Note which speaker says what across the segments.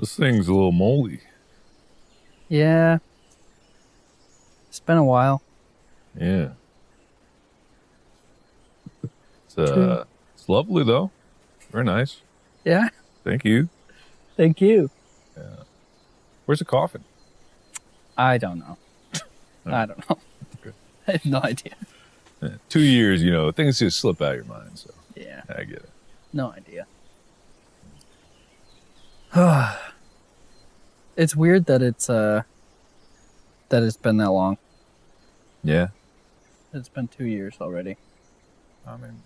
Speaker 1: This thing's a little moldy.
Speaker 2: Yeah. It's been a while.
Speaker 1: Yeah.
Speaker 2: True.
Speaker 1: It's lovely though. Very nice.
Speaker 2: Yeah.
Speaker 1: Thank you.
Speaker 2: Thank you.
Speaker 1: Yeah. Where's the coffin?
Speaker 2: I don't know. I don't know.
Speaker 1: Okay.
Speaker 2: I have no idea.
Speaker 1: Yeah. 2 years, things just slip out of your mind. So
Speaker 2: Yeah.
Speaker 1: I get it.
Speaker 2: No idea. It's weird that it's been that long.
Speaker 1: Yeah.
Speaker 2: It's been 2 years already.
Speaker 1: I mean,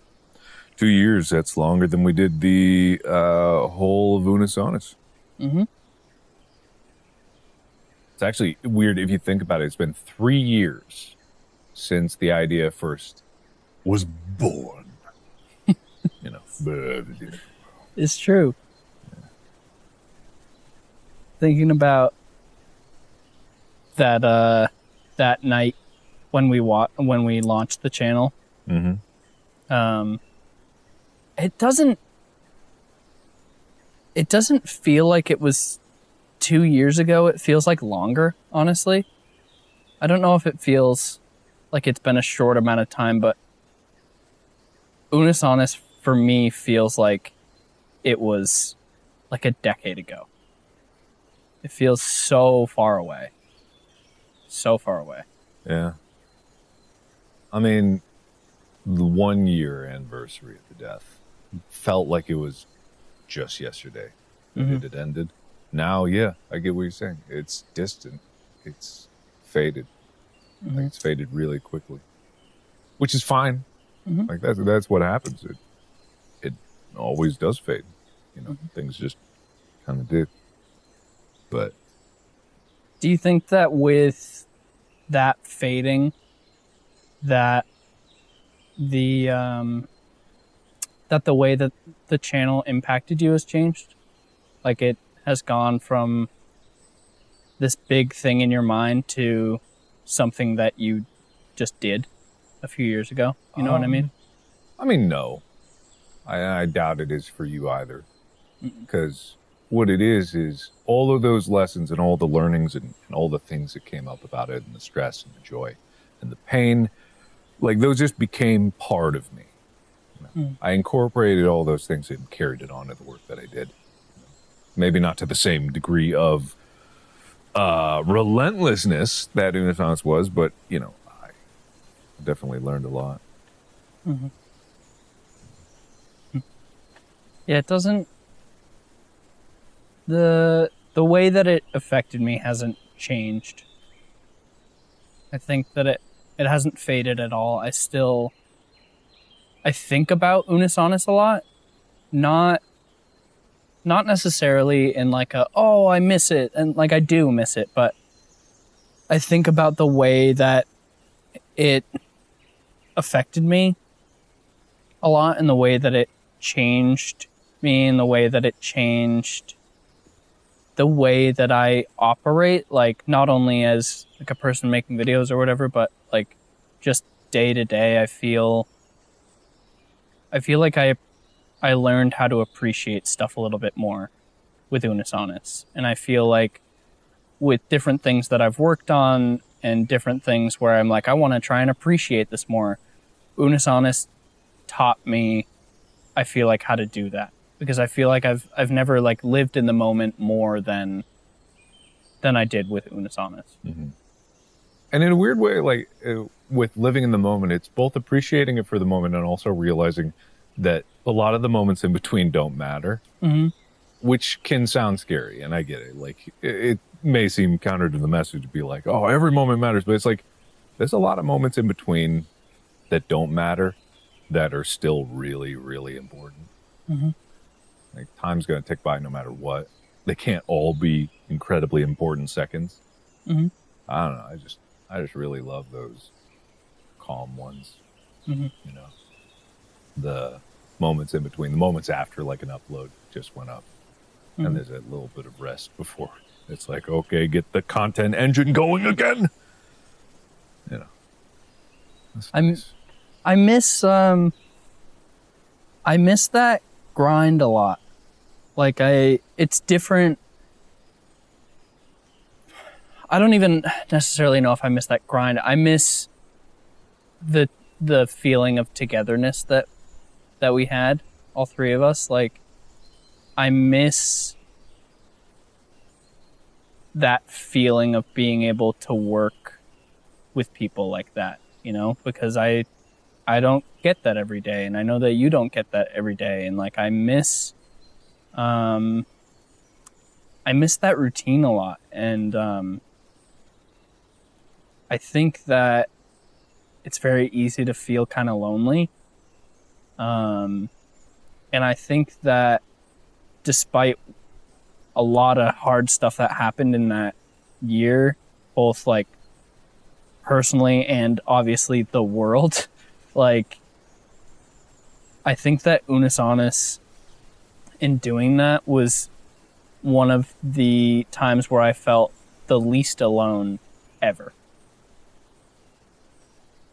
Speaker 1: 2 years, that's longer than we did the whole of Unisonus.
Speaker 2: Mm-hmm.
Speaker 1: It's actually weird if you think about it. It's been 3 years since the idea first was born.
Speaker 2: It's true. Yeah. Thinking about that that night when we launched the channel.
Speaker 1: Mm-hmm.
Speaker 2: It doesn't feel like it was 2 years ago. It feels like longer, honestly. I don't know if it feels like it's been a short amount of time, but Unisonus for me feels like it was like a decade ago. It feels so far away. So far away.
Speaker 1: Yeah. I mean, the 1 year anniversary of the death felt like it was just yesterday that it had ended. Now, yeah, I get what you're saying. It's distant. It's faded.
Speaker 2: Mm-hmm.
Speaker 1: Like it's faded really quickly, which is fine.
Speaker 2: Mm-hmm.
Speaker 1: Like that's what happens. It always does fade. Things just kind of do. But
Speaker 2: do you think that with that fading, that the way that the channel impacted you has changed? Like it has gone from this big thing in your mind to something that you just did a few years ago. You know what I mean?
Speaker 1: I mean, no. I doubt it is for you either. Because what it is all of those lessons and all the learnings and all the things that came up about it and the stress and the joy and the pain, like those just became part of me. I incorporated all those things and carried it on to the work that I did. Maybe not to the same degree of relentlessness that Unisonus was, but, I definitely learned a lot.
Speaker 2: Mm-hmm. Yeah, it doesn't... The way that it affected me hasn't changed. I think that it hasn't faded at all. I think about Unisonus a lot. Not necessarily in like I miss it, and like I do miss it, but I think about the way that it affected me a lot, and the way that it changed me, and the way that it changed the way that I operate, like not only as like a person making videos or whatever, but like just day to day. I feel like I learned how to appreciate stuff a little bit more with Unisonus. And I feel like with different things that I've worked on and different things where I'm like, I want to try and appreciate this more, Unisonus taught me, I feel like, how to do that. Because I feel like I've never like lived in the moment more than I did with Unisonus.
Speaker 1: Mm-hmm. And in a weird way, like with living in the moment, it's both appreciating it for the moment and also realizing that a lot of the moments in between don't matter, which can sound scary. And I get it. Like it may seem counter to the message to be like, oh, every moment matters. But it's like, there's a lot of moments in between that don't matter that are still really, really important.
Speaker 2: Mm-hmm.
Speaker 1: Like time's going to tick by no matter what. They can't all be incredibly important seconds.
Speaker 2: Mm-hmm.
Speaker 1: I don't know. I just really love those calm ones.
Speaker 2: Mm-hmm.
Speaker 1: The moments in between, the moments after like an upload just went up.
Speaker 2: Mm-hmm.
Speaker 1: And there's that little bit of rest before. It's like, okay, get the content engine going again. That's nice.
Speaker 2: I miss that grind a lot. Like it's different I don't even necessarily know if I miss that grind. I miss the feeling of togetherness that we had, all three of us. Like, I miss that feeling of being able to work with people like that, you know, because I don't get that every day, and I know that you don't get that every day, and like I miss that routine a lot, and I think that it's very easy to feel kind of lonely, and I think that despite a lot of hard stuff that happened in that year, both like personally and obviously the world, like I think that Unus Annus in doing that was one of the times where I felt the least alone ever.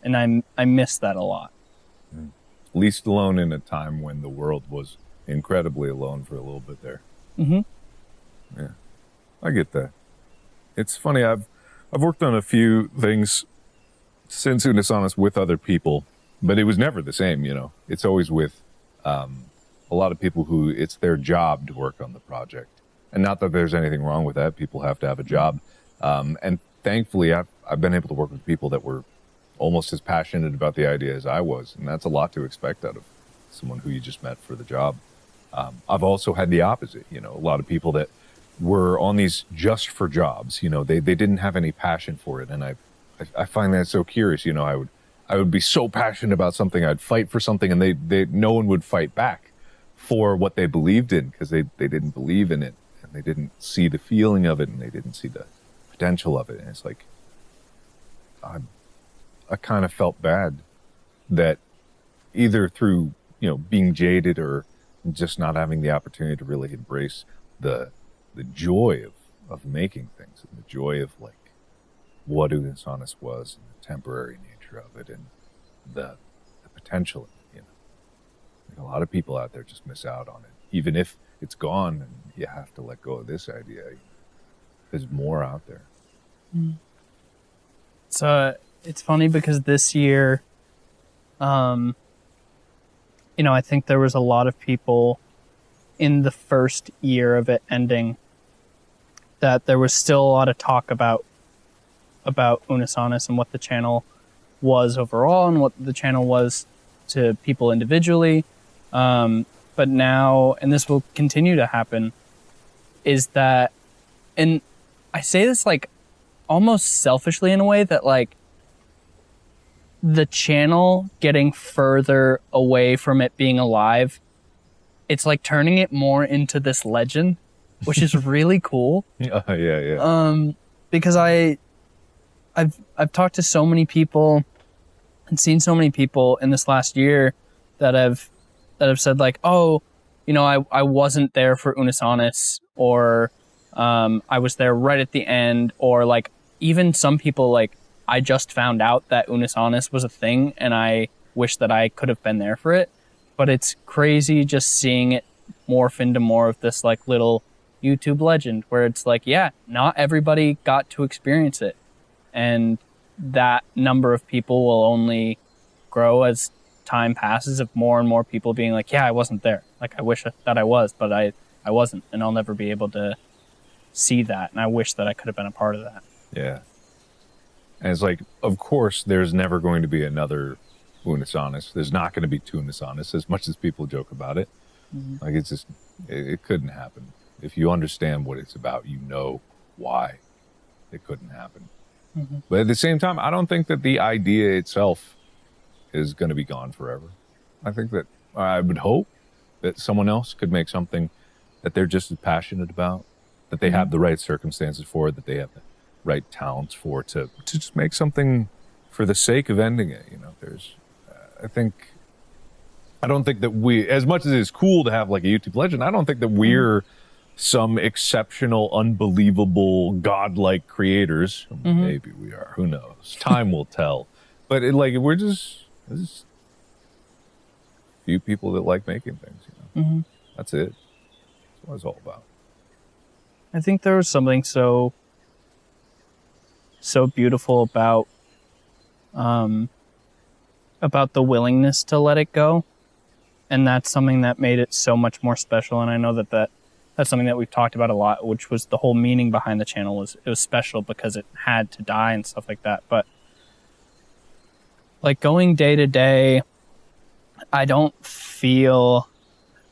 Speaker 2: And I miss that a lot.
Speaker 1: Least alone in a time when the world was incredibly alone for a little bit there.
Speaker 2: Mm-hmm.
Speaker 1: Yeah, I get that. It's funny, I've worked on a few things since Unus Annus with other people, but it was never the same, you know. It's always with a lot of people who it's their job to work on the project. And not that there's anything wrong with that. People have to have a job. And thankfully, I've been able to work with people that were almost as passionate about the idea as I was. And that's a lot to expect out of someone who you just met for the job. I've also had the opposite, you know, a lot of people that were on these just for jobs, you know, they didn't have any passion for it. And I find that so curious, you know, I would be so passionate about something, I'd fight for something, and no one would fight back for what they believed in, because they didn't believe in it, and they didn't see the feeling of it, and they didn't see the potential of it. And it's like, I kind of felt bad that either through, you know, being jaded or just not having the opportunity to really embrace the joy of making things, and the joy of like what Unus Annus was, and the temporary nature of it, and the potential, you know. Like a lot of people out there just miss out on it, even if it's gone and you have to let go of this idea. There's more out there.
Speaker 2: So it's funny because this year, you know, I think there was a lot of people in the first year of it ending that there was still a lot of talk about Unus Annus and what the channel was overall and what the channel was to people individually. But now, and this will continue to happen, is that, and I say this like almost selfishly in a way, that like the channel getting further away from it being alive, it's like turning it more into this legend, which is really cool.
Speaker 1: Yeah.
Speaker 2: Because I've talked to so many people and seen so many people in this last year that have said like, oh, you know, I wasn't there for Unus Annus, or I was there right at the end, or like even some people like, I just found out that Unus Annus was a thing and I wish that I could have been there for it. But it's crazy just seeing it morph into more of this like little YouTube legend where it's like, yeah, not everybody got to experience it. And that number of people will only grow as time passes, of more and more people being like, yeah, I wasn't there. Like, I wish that I was, but I wasn't. And I'll never be able to see that. And I wish that I could have been a part of that.
Speaker 1: Yeah. And it's like, of course, there's never going to be another Unus Annus. There's not going to be two Unus Annus, as much as people joke about it. Mm-hmm. Like, it's just, it couldn't happen. If you understand what it's about, you know why it couldn't happen. Mm-hmm. But at the same time, I don't think that the idea itself is going to be gone forever. I think that, I would hope that someone else could make something that they're just as passionate about, that they have the right circumstances for, that they have the right talents for, to just make something for the sake of ending it. You know, there's, I don't think that we, as much as it's cool to have like a YouTube legend, I don't think that we're some exceptional, unbelievable, godlike creators. Maybe we are, who knows? Time will tell. But we're just a few people that like making things, you know. That's it. That's what it's all about.
Speaker 2: I think there was something so so beautiful about the willingness to let it go. And that's something that made it so much more special. And I know that's something that we've talked about a lot, which was the whole meaning behind the channel. It was special because it had to die and stuff like that. But like going day to day, I don't feel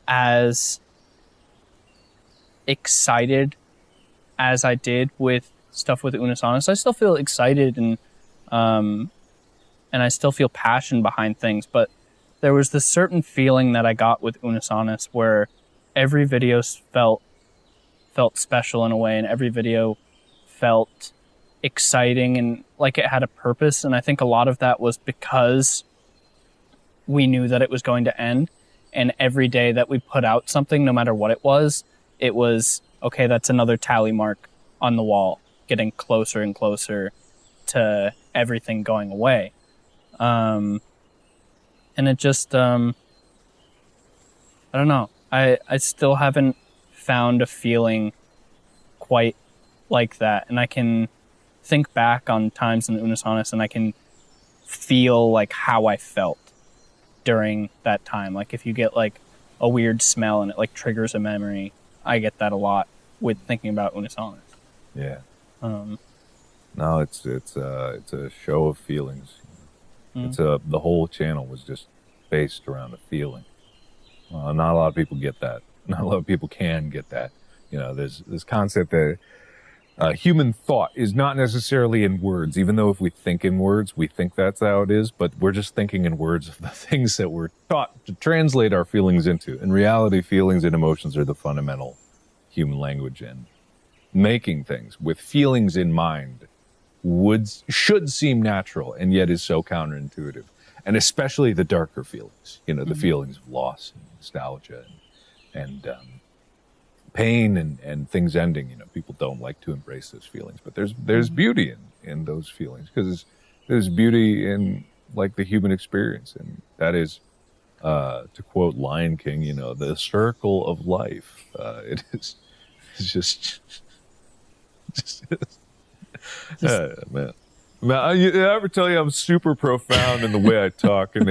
Speaker 2: as excited as I did with stuff with Unus Annus. I still feel excited and I still feel passion behind things, but there was this certain feeling that I got with Unus Annus where every video felt special in a way, and every video felt exciting and like it had a purpose. And I think a lot of that was because we knew that it was going to end, and every day that we put out something, no matter what it was, okay, that's another tally mark on the wall, getting closer and closer to everything going away. And it just, I don't know. I still haven't found a feeling quite like that. And I can think back on times in Unus Annus and I can feel like how I felt during that time. Like if you get like a weird smell and it like triggers a memory, I get that a lot with thinking about Unus Annus.
Speaker 1: Yeah. No, it's a show of feelings. Mm-hmm. The whole channel was just based around a feeling. Not a lot of people get that. Not a lot of people can get that. You know, there's this concept that human thought is not necessarily in words, even though if we think in words, we think that's how it is, but we're just thinking in words of the things that we're taught to translate our feelings into. In reality, feelings and emotions are the fundamental human language, and making things with feelings in mind should seem natural, and yet is so counterintuitive. And especially the darker feelings, you know, the feelings of loss and nostalgia and pain and things ending. You know, people don't like to embrace those feelings, but there's beauty in those feelings, because there's beauty in like the human experience, and that is, to quote Lion King, you know, the circle of life. It's just man. I ever tell you I'm super profound in the way I talk, and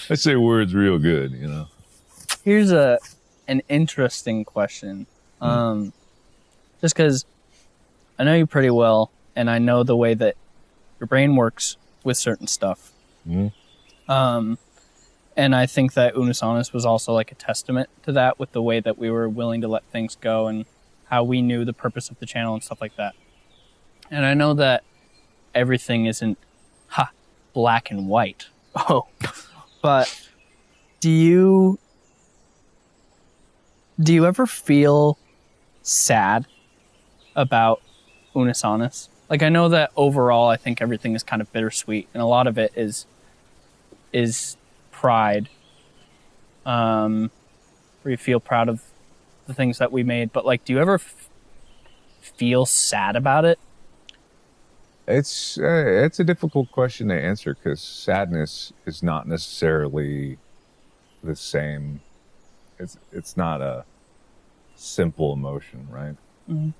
Speaker 1: I say words real good, you know.
Speaker 2: Here's an interesting question. Just because I know you pretty well, and I know the way that your brain works with certain stuff. And I think that Unus Annus was also like a testament to that, with the way that we were willing to let things go and how we knew the purpose of the channel and stuff like that. And I know that everything isn't black and white. Oh, but do you ever feel sad about Unus Annus? Like, I know that overall, I think everything is kind of bittersweet, and a lot of it is pride, where you feel proud of the things that we made. But like, do you ever feel sad about it?
Speaker 1: It's a difficult question to answer, because sadness is not necessarily the same. It's not a simple emotion, right? Because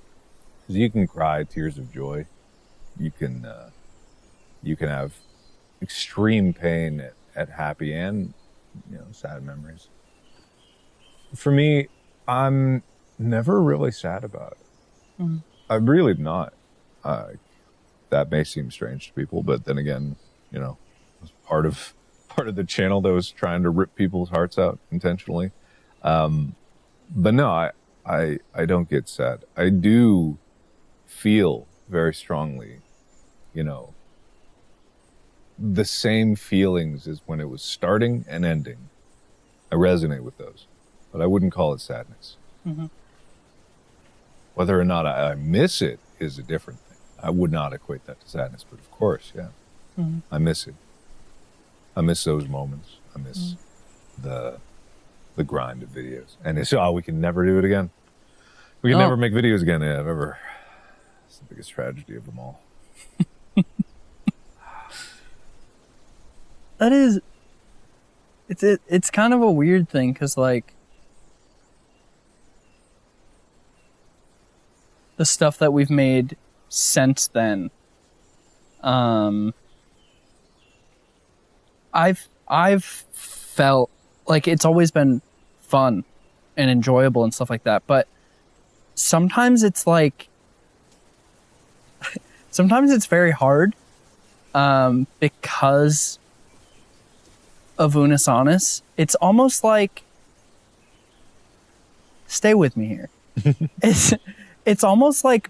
Speaker 1: you can cry tears of joy. You can have extreme pain at happy and, you know, sad memories. For me, I'm never really sad about it. I'm really not. That may seem strange to people, but then again, you know, it's part of the channel that was trying to rip people's hearts out intentionally. But no, I don't get sad. I do feel very strongly, you know, the same feelings as when it was starting and ending. I resonate with those, but I wouldn't call it sadness. Whether or not I miss it is a different thing. I would not equate that to sadness, but of course, yeah. I miss it. I miss those moments. I miss the grind of videos. And it's, we can never do it again. We can never make videos again. Yeah, it's the biggest tragedy of them all.
Speaker 2: That is, it's kind of a weird thing, because like the stuff that we've made since then, I've felt like it's always been fun and enjoyable and stuff like that, but sometimes it's like sometimes it's very hard because of Unus Annus. It's almost like, stay with me here. It's almost like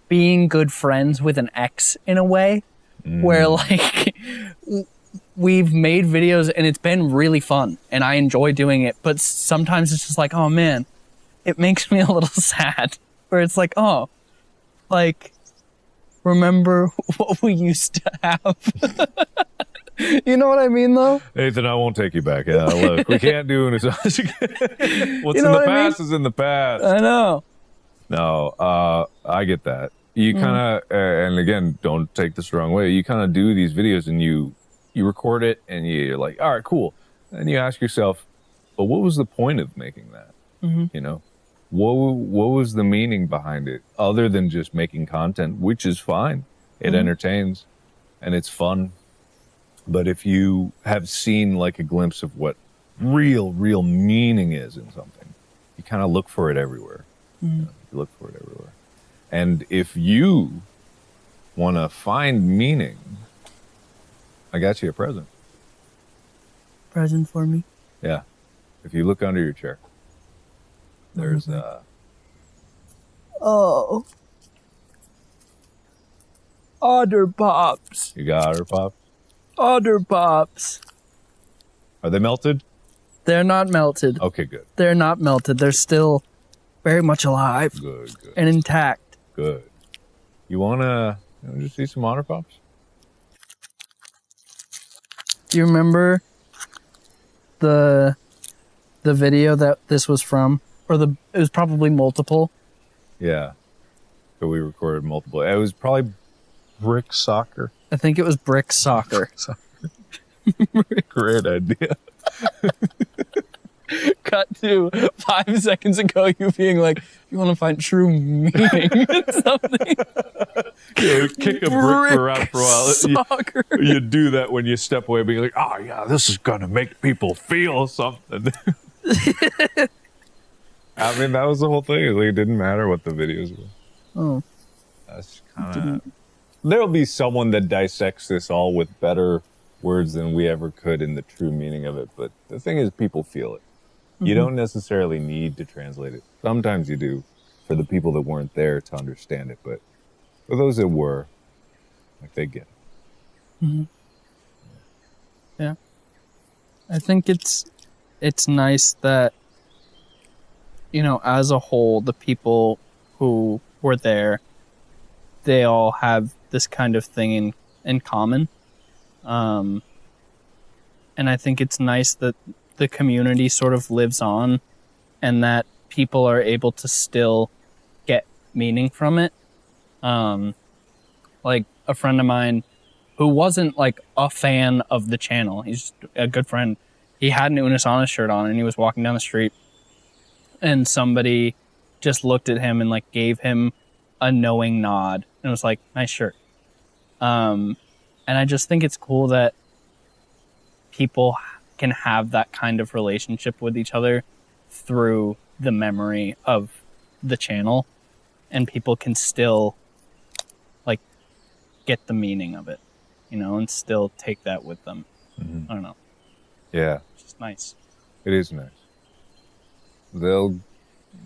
Speaker 2: being good friends with an ex in a way, where like we've made videos and it's been really fun and I enjoy doing it, but sometimes it's just like, oh man, it makes me a little sad, where it's like, oh, like, remember what we used to have. You know what I mean, though?
Speaker 1: Nathan, I won't take you back. Yeah, look, we can't do Unus Annus again. What's in the past is in the past.
Speaker 2: I know.
Speaker 1: No, I get that. You kind of, and again, don't take this the wrong way. You kind of do these videos and you record it and you're like, all right, cool. And you ask yourself, but what was the point of making that? You know, what was the meaning behind it other than just making content, which is fine. It entertains and it's fun. But if you have seen like a glimpse of what real meaning is in something, you kind of look for it everywhere. You know, you look for it everywhere. And if you want to find meaning, I got you a present.
Speaker 2: Present for me?
Speaker 1: Yeah. If you look under your chair, there's
Speaker 2: oh, Otter Pops.
Speaker 1: You got Otter Pop?
Speaker 2: Otter Pops.
Speaker 1: Are they melted?
Speaker 2: They're not melted.
Speaker 1: Okay, good.
Speaker 2: They're not melted. They're still very much alive.
Speaker 1: Good.
Speaker 2: And intact.
Speaker 1: Good. You wanna just see some Otter Pops?
Speaker 2: Do you remember the video that this was from? Or it was probably multiple.
Speaker 1: Yeah. So we recorded multiple. It was probably Brick Soccer.
Speaker 2: I think it was Brick Soccer.
Speaker 1: Great idea.
Speaker 2: Cut to 5 seconds ago, you being like, you want to find true meaning in something.
Speaker 1: Yeah, kick a brick around for a while.
Speaker 2: Soccer.
Speaker 1: You do that when you step away, being like, oh yeah, this is going to make people feel something. I mean, that was the whole thing. Like, it didn't matter what the videos were.
Speaker 2: Oh.
Speaker 1: That's kind of... There'll be someone that dissects this all with better words than we ever could in the true meaning of it. But the thing is, people feel it. You don't necessarily need to translate it. Sometimes you do for the people that weren't there to understand it. But for those that were, like, they get it.
Speaker 2: Yeah. I think it's nice that, you know, as a whole, the people who were there, they all have this kind of thing in common. And I think it's nice that the community sort of lives on and that people are able to still get meaning from it. Like a friend of mine who wasn't like a fan of the channel, he's just a good friend. He had an Unus Annus shirt on and he was walking down the street and somebody just looked at him and like gave him a knowing nod and was like, nice shirt. And I just think it's cool that people can have that kind of relationship with each other through the memory of the channel, and people can still like get the meaning of it, you know, and still take that with them. I don't know.
Speaker 1: Yeah.
Speaker 2: It's just nice.
Speaker 1: It is nice. There'll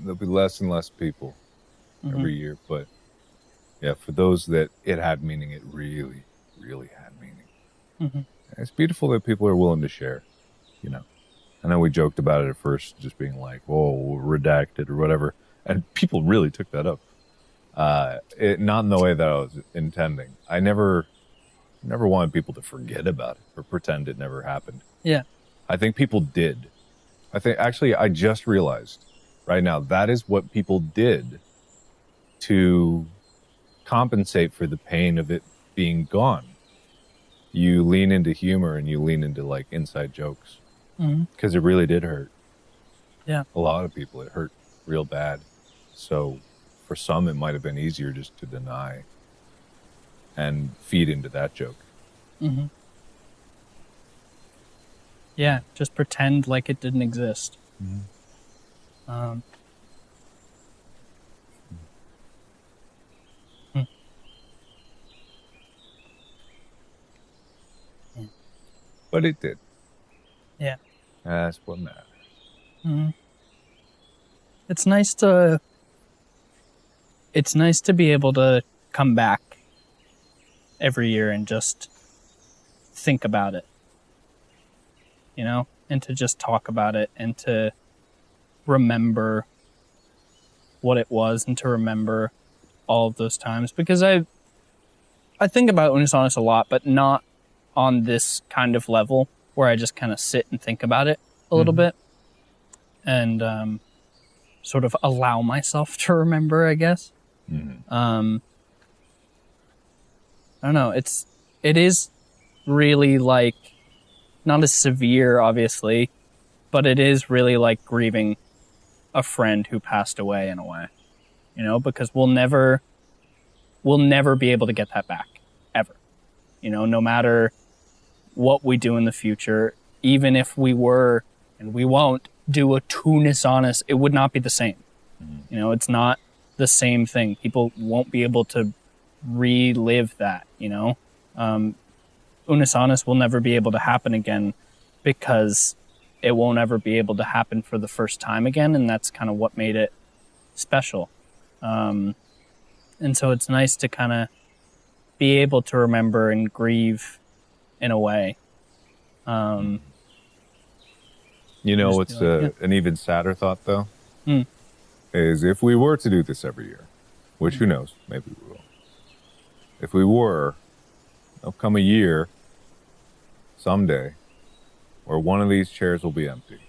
Speaker 1: be less and less people every year, but yeah, for those that it had meaning, it really had meaning. It's beautiful that people are willing to share, you know. I know we joked about it at first, just being like, "Whoa, redacted" or whatever, and people really took that up. Not in the way that I was intending. I never wanted people to forget about it or pretend it never happened.
Speaker 2: Yeah.
Speaker 1: I think people did. I just realized right now that is what people did to compensate for the pain of it being gone. You lean into humor and you lean into like inside jokes because it really did hurt.
Speaker 2: Yeah.
Speaker 1: A lot of people, it hurt real bad. So for some, it might have been easier just to deny and feed into that joke.
Speaker 2: Mm-hmm. Yeah, just pretend like it didn't exist. Mm-hmm.
Speaker 1: But it did.
Speaker 2: Yeah.
Speaker 1: That's what matters.
Speaker 2: Mm-hmm. It's nice to be able to come back every year and just think about it, you know, and to just talk about it and to remember what it was and to remember all of those times, because I think about Unisonis a lot, but not on this kind of level where I just kind of sit and think about it a little bit and sort of allow myself to remember, I guess. I don't know. It is really like not as severe, obviously, but it is really like grieving a friend who passed away in a way, you know, because we'll never be able to get that back ever, you know, no matter what we do in the future. Even if we were, and we won't, do a Unisonis, it would not be the same. You know, it's not the same thing. People won't be able to relive that, you know. Unisonis will never be able to happen again because it won't ever be able to happen for the first time again, and that's kind of what made it special. And so it's nice to kind of be able to remember and grieve in a way.
Speaker 1: You know what's an even sadder thought, though? Is if we were to do this every year, which who knows, maybe we will. If we were, there'll come a year, someday, where one of these chairs will be empty.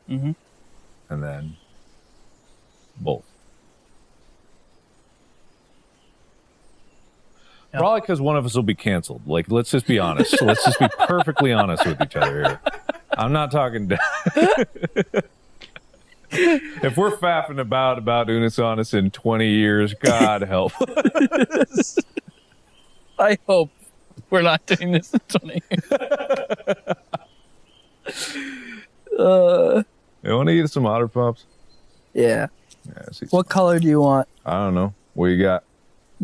Speaker 1: And then both. Yep. Probably because one of us will be canceled. Like, let's just be honest. Let's just be perfectly honest with each other here. I'm not talking if we're faffing about Unisonis in 20 years, God help us.
Speaker 2: I hope we're not doing this in 20 years.
Speaker 1: You want to eat some Otter Pops?
Speaker 2: Yeah. What color do you want?
Speaker 1: I don't know. What you got?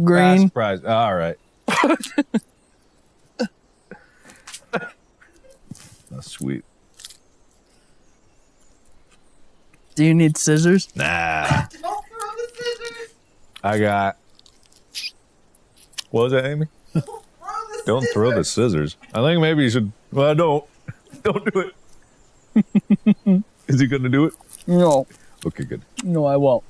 Speaker 2: Green.
Speaker 1: Surprise. All right. That's sweet.
Speaker 2: Do you need scissors?
Speaker 1: Nah.
Speaker 3: Don't throw the scissors.
Speaker 1: I got. What was that, Amy? Don't throw the scissors. I think maybe you should. Well, don't. Don't do it. Is he going to do it?
Speaker 2: No.
Speaker 1: Okay, good.
Speaker 2: No, I won't.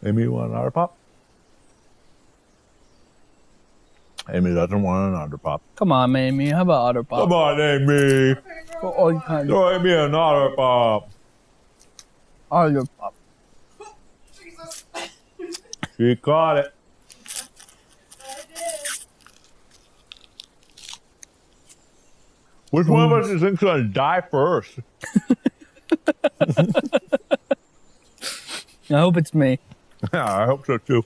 Speaker 1: Amy, you want an Otter Pop? Amy doesn't want an Otter Pop.
Speaker 2: Come on, Amy. How about Otter Pop?
Speaker 1: Come on, Amy.
Speaker 2: For all kinds.
Speaker 1: Throw Amy an Otter Pop.
Speaker 2: Otter Pop.
Speaker 3: Jesus.
Speaker 1: She caught it.
Speaker 3: I did.
Speaker 1: Which one of us do you think's going to die first?
Speaker 2: I hope it's me.
Speaker 1: Yeah, I hope so too.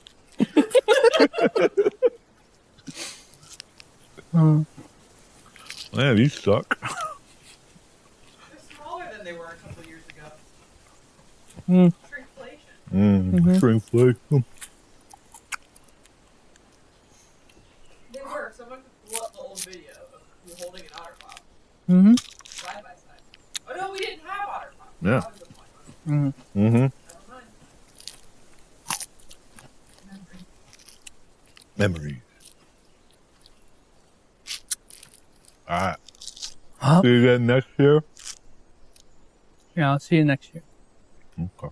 Speaker 1: Man, these suck.
Speaker 3: They're smaller than they were a couple years ago. Shrinkflation.
Speaker 1: Shrinkflation.
Speaker 3: They were. Someone blew up the old video of you holding an Otter Pop. Side by side. Oh no, we didn't have Otter Pop.
Speaker 1: Yeah.
Speaker 3: That was the point.
Speaker 1: Mm-hmm.
Speaker 3: Never mind.
Speaker 1: Memories. All right.
Speaker 2: Huh?
Speaker 1: See you again next year.
Speaker 2: Yeah, I'll see you next year.
Speaker 1: Okay.